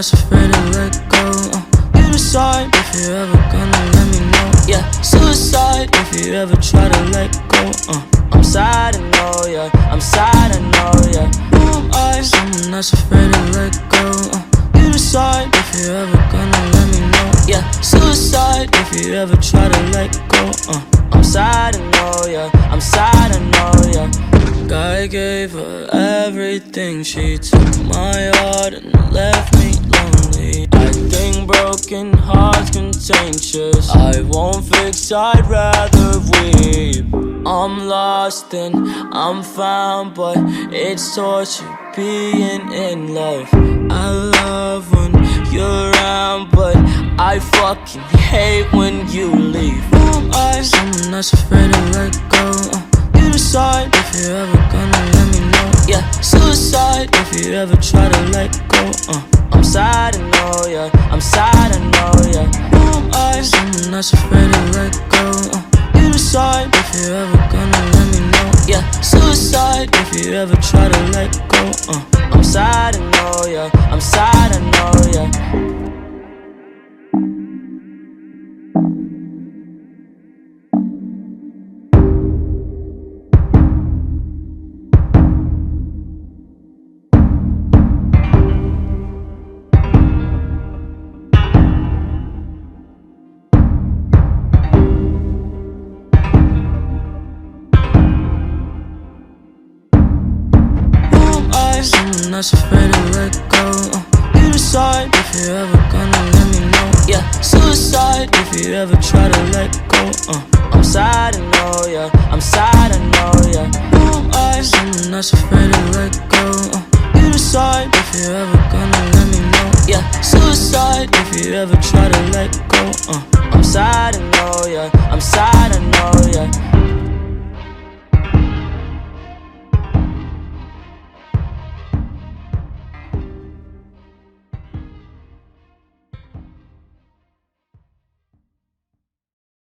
that's afraid to let go. You decide if you're ever gonna let me know. Yeah, suicide if you ever try to let go. I'm sad, I know, yeah. I'm sad, I know, yeah. Who am I? Someone that's afraid to let go. You decide if you're ever gonna let me know. Yeah, suicide if you ever try to let go. I'm sad, I know, yeah. I'm sad, I know, yeah. I gave her everything. She took my heart and left me lonely. I think broken hearts contagious. I won't fix, I'd rather weep. I'm lost and I'm found, but it's torture being in love. I love when you're around, but I fucking hate when you leave. Who am I? Someone that's afraid to let go. You decide if you're ever gonna let me know. Yeah, suicide if you ever try to let go. I'm sad, I know, yeah. I'm sad, I know, yeah. Who am I? Someone that's afraid to let go. You decide if you're ever gonna let me know. Yeah, suicide if you ever try to let go. I'm sad, I know, yeah. I'm sad, I know, yeah. Someone that's afraid to let go. You decide if you're ever gonna let me know. Yeah, suicide if you ever try to let go. I'm sad, I know, yeah. I'm sad, I know, yeah. Who am I? Someone that's afraid to let go. You decide if you're ever gonna let me know. Yeah, suicide if you ever try to let go. I'm sad, I know, yeah. I'm sad, I know, yeah.